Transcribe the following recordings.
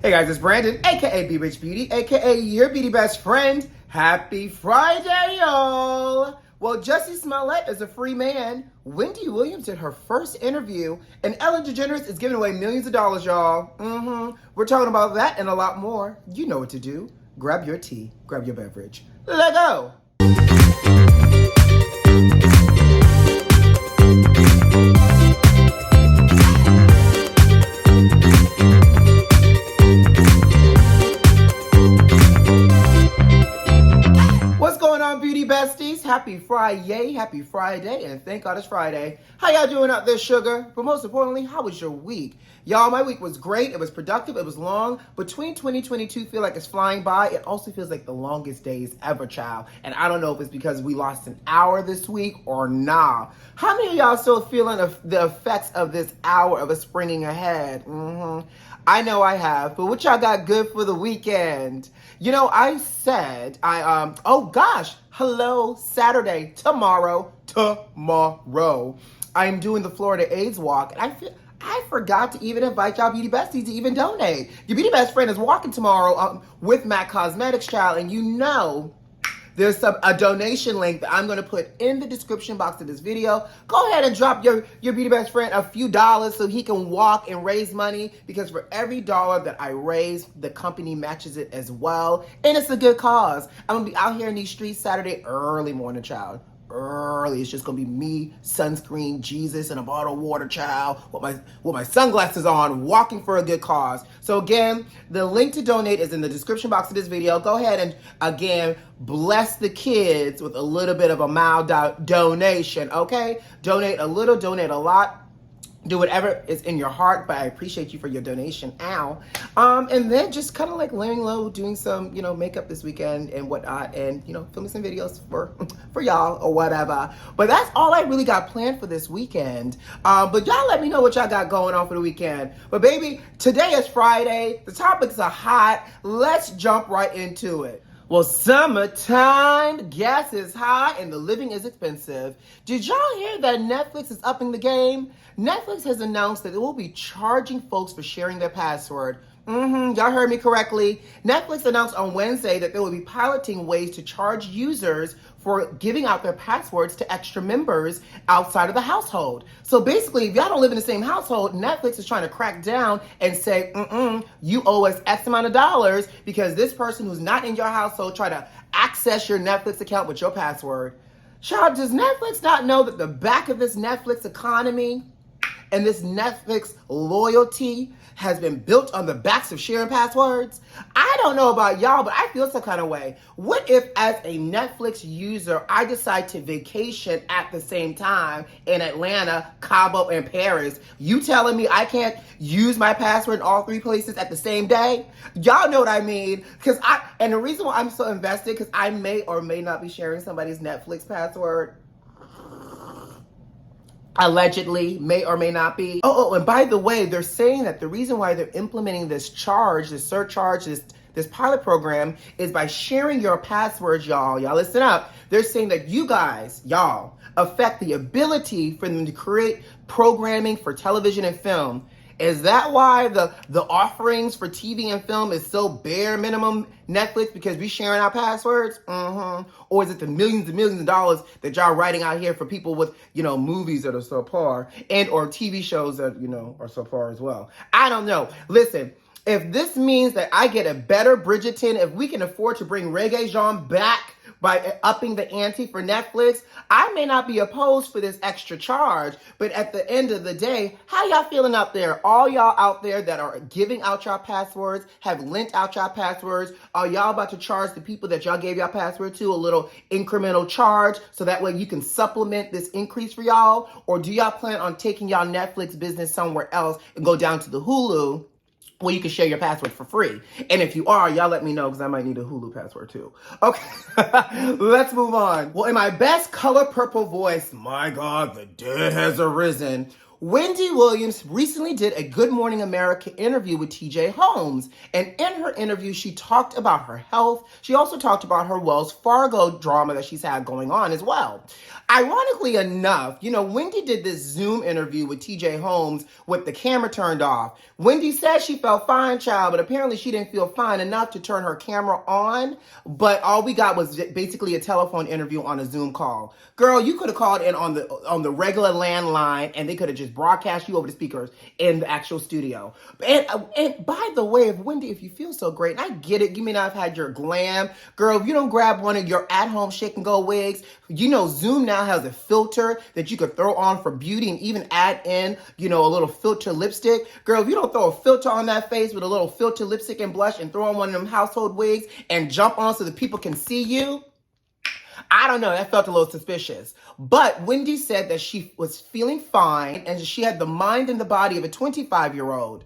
Hey guys, it's Brandon, aka B.Rich Beauty, aka your beauty best friend. Happy Friday, y'all! Well, Jussie Smollett is a free man. Wendy Williams did her first interview, and Ellen DeGeneres is giving away millions of dollars, y'all. We're talking about that and a lot more. You know what to do. Grab your tea, grab your beverage. Let go! Beauty Besties, happy Friday, happy Friday, and thank God it's Friday. How y'all doing out there, sugar? But most importantly, how was your week? Y'all, my week was great. It was productive. It was long. Between 2022 feel like it's flying by. It also feels like the longest days ever, child. And I don't know if it's because we lost an hour this week or nah. How many of y'all still feeling the effects of this hour of us springing ahead? I know I have, but what y'all got good for the weekend? You know, I said, oh gosh, hello, Saturday, tomorrow. I'm doing the Florida AIDS Walk, and I forgot to even invite y'all Beauty Besties to even donate. Your Beauty Best Friend is walking tomorrow with Mac Cosmetics, child, and you know, there's a donation link that I'm going to put in the description box of this video. Go ahead and drop your Beauty Best Friend a few dollars so he can walk and raise money, because for every dollar that I raise, the company matches it as well. And it's a good cause. I'm going to be out here in these streets Saturday early morning, child. Early. It's just gonna be me, sunscreen, Jesus, and a bottle of water, child, with my sunglasses on, walking for a good cause. So again, the link to donate is in the description box of this video. Go ahead and again bless the kids with a little bit of a mild donation. Okay, donate a little, donate a lot. Do whatever is in your heart, but I appreciate you for your donation, and then just kind of like laying low, doing some, makeup this weekend and whatnot, and, filming some videos for y'all or whatever. But that's all I really got planned for this weekend. But y'all let me know what y'all got going on for the weekend. But baby, today is Friday. The topics are hot. Let's jump right into it. Well, summertime, gas is high, and the living is expensive. Did y'all hear that Netflix is upping the game? Netflix has announced that it will be charging folks for sharing their password. Y'all heard me correctly. Netflix announced on Wednesday that they will be piloting ways to charge users for giving out their passwords to extra members outside of the household. So basically, if y'all don't live in the same household, Netflix is trying to crack down and say, you owe us X amount of dollars because this person who's not in your household tried to access your Netflix account with your password. Child, does Netflix not know that the back of this Netflix economy and this Netflix loyalty has been built on the backs of sharing passwords? I don't know about y'all, but I feel some kind of way. What if, as a Netflix user, I decide to vacation at the same time in Atlanta, Cabo, and Paris? You telling me I can't use my password in all three places at the same day? Y'all know what I mean. And the reason why I'm so invested, because I may or may not be sharing somebody's Netflix password. Allegedly, may or may not be. Oh, and by the way, they're saying that the reason why they're implementing this surcharge, this pilot program is by sharing your passwords, y'all. Y'all listen up. They're saying that you guys, y'all, affect the ability for them to create programming for television and film. Is that why the offerings for TV and film is so bare minimum, Netflix, because we sharing our passwords? Or is it the millions and millions of dollars that y'all writing out here for people with, movies that are subpar and or TV shows that, are subpar as well? I don't know. Listen, if this means that I get a better Bridgerton, if we can afford to bring Reggae Jean back by upping the ante for Netflix, I may not be opposed for this extra charge. But at the end of the day, how y'all feeling out there? All y'all out there that are giving out y'all passwords, have lent out y'all passwords, are y'all about to charge the people that y'all gave y'all password to a little incremental charge so that way you can supplement this increase for y'all? Or do y'all plan on taking y'all Netflix business somewhere else and go down to the Hulu where you can share your password for free? And if you are, y'all let me know, because I might need a Hulu password too. Okay, let's move on. Well, in my best color purple voice, my God, the dead has arisen. Wendy Williams recently did a Good Morning America interview with TJ Holmes. And in her interview, she talked about her health. She also talked about her Wells Fargo drama that she's had going on as well. Ironically enough, Wendy did this Zoom interview with TJ Holmes with the camera turned off. Wendy said she felt fine, child, but apparently she didn't feel fine enough to turn her camera on. But all we got was basically a telephone interview on a Zoom call. Girl, you could have called in on the regular landline, and they could have just broadcast you over the speakers in the actual studio. And by the way, Wendy, if you feel so great, and I get it, you may not have had your glam. Girl, if you don't grab one of your at-home shake and go wigs, Zoom now has a filter that you could throw on for beauty and even add in, a little filter lipstick. Girl, if you don't throw a filter on that face with a little filter lipstick and blush and throw on one of them household wigs and jump on so that people can see you, I don't know, that felt a little suspicious. But Wendy said that she was feeling fine and she had the mind and the body of a 25-year-old.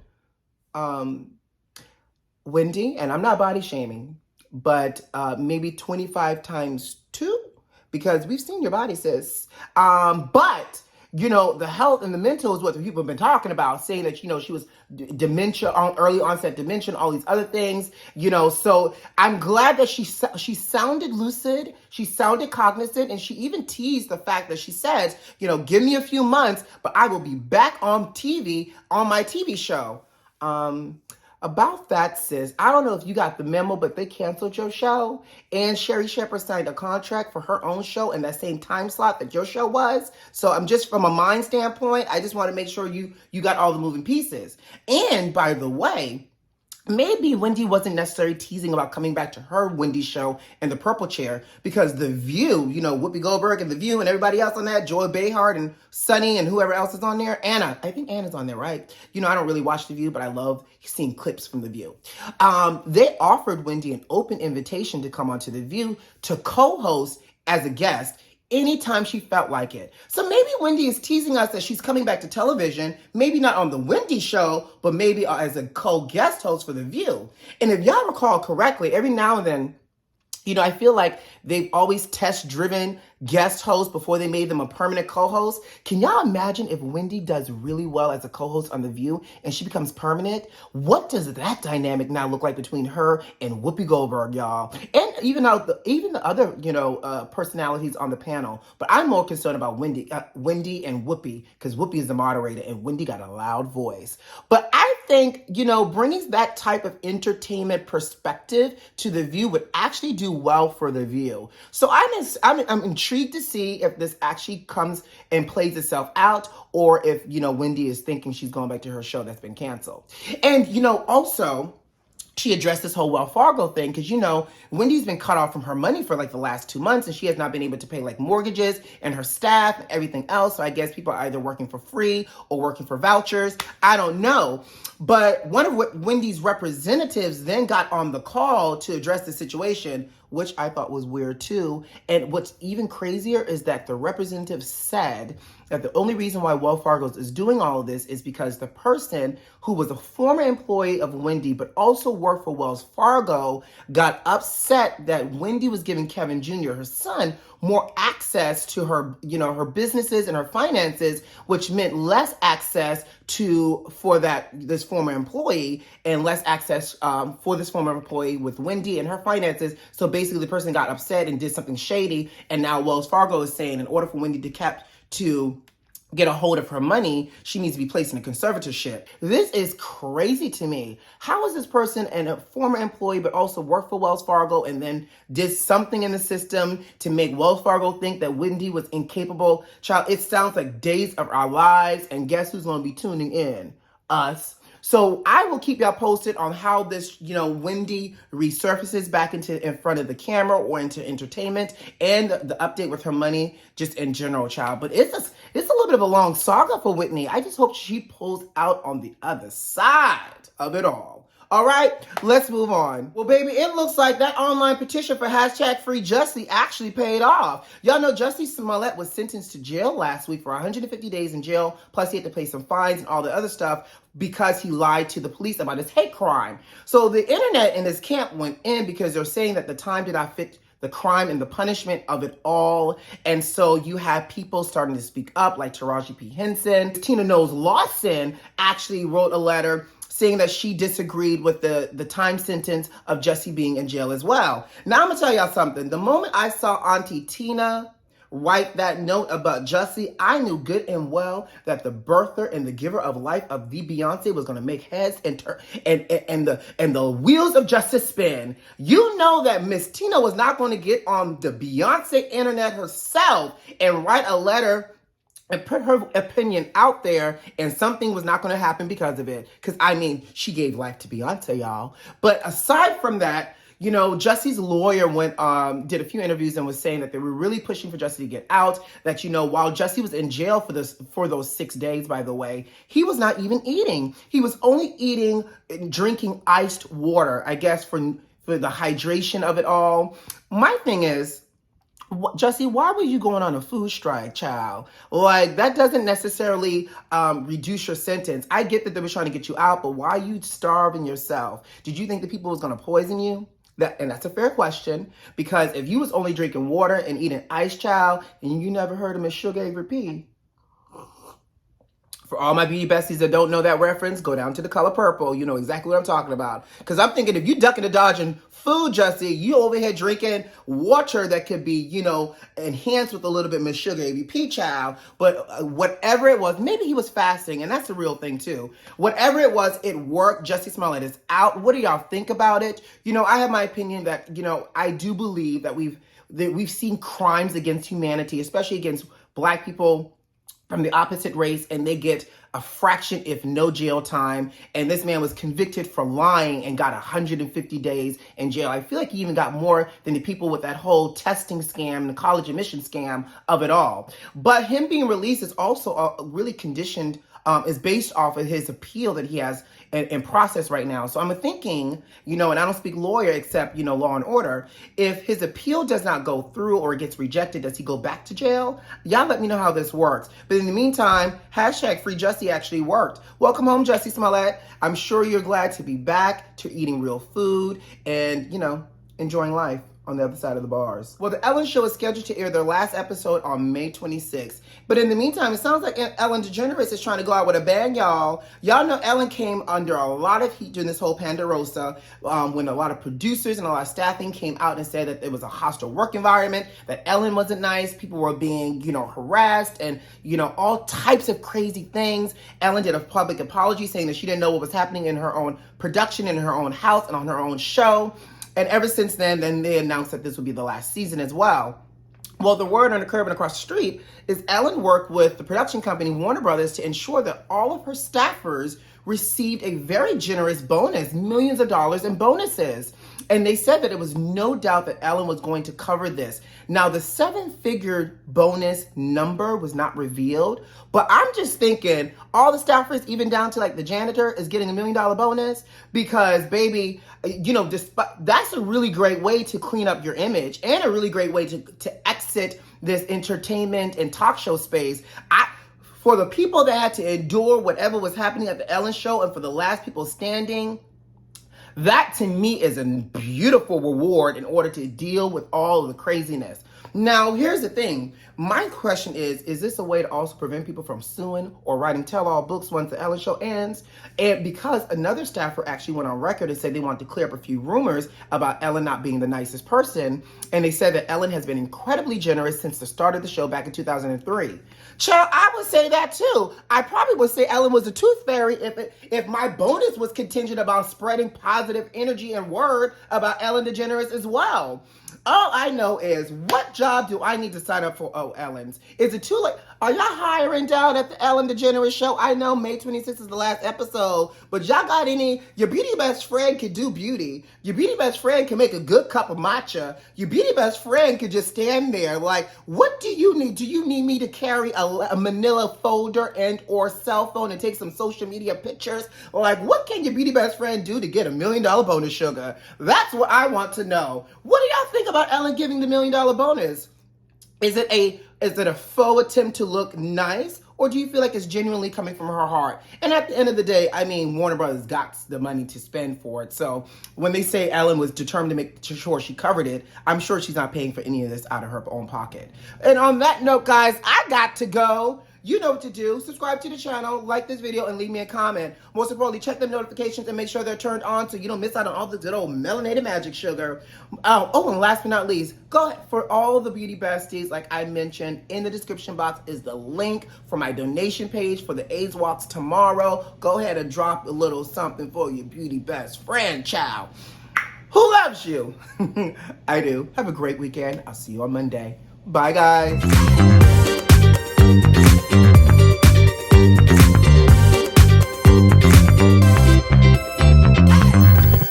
Wendy, and I'm not body shaming, but maybe 25 times 2, because we've seen your body, sis. But the health and the mental is what the people have been talking about, saying that, she was dementia, early onset dementia, all these other things, so I'm glad that she sounded lucid, she sounded cognizant, and she even teased the fact that she says, give me a few months, but I will be back on TV, on my TV show. About that, sis, I don't know if you got the memo, but they canceled your show. And Sherry Shepherd signed a contract for her own show in that same time slot that your show was. So I'm just, from a mind standpoint, I just want to make sure you got all the moving pieces. And by the way, maybe Wendy wasn't necessarily teasing about coming back to her Wendy show in the purple chair, because The View, Whoopi Goldberg and The View and everybody else on that, Joy Behar and Sunny and whoever else is on there. Anna, I think Anna's on there, right? I don't really watch The View, but I love seeing clips from The View. They offered Wendy an open invitation to come onto The View to co-host as a guest anytime she felt like it. So maybe Wendy is teasing us that she's coming back to television, maybe not on the Wendy show, but maybe as a co-guest host for The View. And if y'all recall correctly, every now and then, I feel like they've always test-driven guest hosts before they made them a permanent co-host. Can y'all imagine if Wendy does really well as a co-host on The View and she becomes permanent? What does that dynamic now look like between her and Whoopi Goldberg, y'all? And even the other, personalities on the panel. But I'm more concerned about Wendy and Whoopi, because Whoopi is the moderator and Wendy got a loud voice. But I think, bringing that type of entertainment perspective to The View would actually do well for The View. So I'm intrigued to see if this actually comes and plays itself out, or if, Wendy is thinking she's going back to her show that's been canceled. And, also, she addressed this whole Wells Fargo thing because, Wendy's been cut off from her money for like the last 2 months, and she has not been able to pay like mortgages and her staff and everything else. So I guess people are either working for free or working for vouchers. I don't know. But one of Wendy's representatives then got on the call to address the situation, which I thought was weird too. And what's even crazier is that the representative said that the only reason why Wells Fargo is doing all of this is because the person who was a former employee of Wendy but also worked for Wells Fargo got upset that Wendy was giving Kevin Jr., her son, more access to her, her businesses and her finances, which meant less access for this former employee, and less access for this former employee with Wendy and her finances. So basically the person got upset and did something shady, and now Wells Fargo is saying in order for Wendy to get a hold of her money, she needs to be placed in a conservatorship. This is crazy to me. How is this person and a former employee but also worked for Wells Fargo and then did something in the system to make Wells Fargo think that Wendy was incapable? Child, it sounds like Days of Our Lives, and guess who's going to be tuning in? Us. So I will keep y'all posted on how this, Wendy resurfaces back in front of the camera or into entertainment, and the update with her money just in general, child. But it's a little bit of a long saga for Whitney. I just hope she pulls out on the other side of it all. All right, let's move on. Well, baby, it looks like that online petition for #free Jussie actually paid off. Y'all know Jussie Smollett was sentenced to jail last week for 150 days in jail, plus he had to pay some fines and all the other stuff because he lied to the police about his hate crime. So the internet in this camp went in because they're saying that the time did not fit the crime and the punishment of it all. And so you have people starting to speak up, like Taraji P. Henson. Tina Knowles Lawson actually wrote a letter saying that she disagreed with the time sentence of Jussie being in jail as well. Now I'm gonna tell y'all something. The moment I saw Auntie Tina write that note about Jussie, I knew good and well that the birther and the giver of life of the Beyonce was going to make heads and turn and the wheels of justice spin. You know that Miss Tina was not going to get on the Beyonce internet herself and write a letter and put her opinion out there, and something was not going to happen because of it. Because, I mean, she gave life to Beyonce, y'all. But aside from that, you know, Jussie's lawyer did a few interviews and was saying that they were really pushing for Jussie to get out. That, you know, while Jussie was in jail for those 6 days, by the way, he was not even eating. He was only eating and drinking iced water, I guess, for the hydration of it all. My thing is, Jussie, why were you going on a food strike, child? Like, that doesn't necessarily reduce your sentence. I get that they were trying to get you out, but why are you starving yourself? Did you think the people was going to poison you? And that's a fair question, because if you was only drinking water and eating ice, child, and you never heard of Miss Sugar Avery P. For all my beauty besties that don't know that reference, go down to The Color Purple. You know exactly what I'm talking about. Because I'm thinking if you ducking and dodging food, Jussie, you over here drinking water that could be, you know, enhanced with a little bit Miss Sugar AVP, child. But whatever it was, maybe he was fasting, and that's the real thing too. Whatever it was, it worked. Jussie Smollett is out. What do y'all think about it? You know, I have my opinion that, you know, I do believe that we've seen crimes against humanity, especially against Black people from the opposite race, and they get a fraction, if no, jail time. And this man was convicted for lying and got 150 days in jail. I feel like he even got more than the people with that whole testing scam, the college admission scam of it all. But him being released is also really conditioned, is based off of his appeal that he has in process right now. So I'm thinking, you know, and I don't speak lawyer except, you know, Law and Order. If his appeal does not go through or gets rejected, does he go back to jail? Y'all let me know how this works. But in the meantime, hashtag Free Jussie actually worked. Welcome home, Jussie Smollett. I'm sure you're glad to be back to eating real food and, you know, enjoying life on the other side of the bars. Well, the Ellen Show is scheduled to air their last episode on May 26th. But in the meantime, it sounds like Ellen DeGeneres is trying to go out with a bang, y'all. Y'all know Ellen came under a lot of heat during this whole Pandarosa when a lot of producers and a lot of staffing came out and said that it was a hostile work environment, that Ellen wasn't nice, people were being, you know, harassed and, you know, all types of crazy things. Ellen did a public apology saying that she didn't know what was happening in her own production, in her own house, and on her own show. And ever since then they announced that this would be the last season as well. Well, the word on the curb and across the street is Ellen worked with the production company Warner Brothers to ensure that all of her staffers received a very generous bonus, millions of dollars in bonuses. And they said that it was no doubt that Ellen was going to cover this. Now, the 7-figure bonus number was not revealed, but I'm just thinking all the staffers, even down to like the janitor, is getting $1 million bonus because, baby, you know, that's a really great way to clean up your image and a really great way to exit this entertainment and talk show space. For the people that had to endure whatever was happening at the Ellen Show and for the last people standing, that to me is a beautiful reward in order to deal with all of the craziness. Now, here's the thing. My question is this a way to also prevent people from suing or writing tell-all books once the Ellen Show ends? And because another staffer actually went on record and said they wanted to clear up a few rumors about Ellen not being the nicest person, and they said that Ellen has been incredibly generous since the start of the show back in 2003. Child, I would say that too. I probably would say Ellen was a tooth fairy if my bonus was contingent about spreading positive energy and word about Ellen DeGeneres as well. All I know is, what job do I need to sign up for? Oh, Ellen's. Is it too late? Are y'all hiring down at the Ellen DeGeneres Show? I know May 26th is the last episode, but y'all got your beauty best friend could do beauty. Your beauty best friend can make a good cup of matcha. Your beauty best friend could just stand there. Like, what do you need? Do you need me to carry a manila folder and or cell phone and take some social media pictures? Like, what can your beauty best friend do to get $1 million bonus, sugar? That's what I want to know. What do y'all think about Ellen giving the $1 million bonus? Is it a faux attempt to look nice, or do you feel like it's genuinely coming from her heart? And at the end of the day, I mean, Warner Brothers got the money to spend for it. So when they say Ellen was determined to make sure she covered it, I'm sure she's not paying for any of this out of her own pocket. And on that note, guys, I got to go. You know what to do. Subscribe to the channel, like this video, and leave me a comment. Most importantly, check the notifications and make sure they're turned on so you don't miss out on all the good old melanated magic sugar. Oh, and last but not least, go ahead for all the beauty besties, like I mentioned, in the description box is the link for my donation page for the AIDS walks tomorrow. Go ahead and drop a little something for your beauty best friend, child. Who loves you? I do. Have a great weekend. I'll see you on Monday. Bye, guys.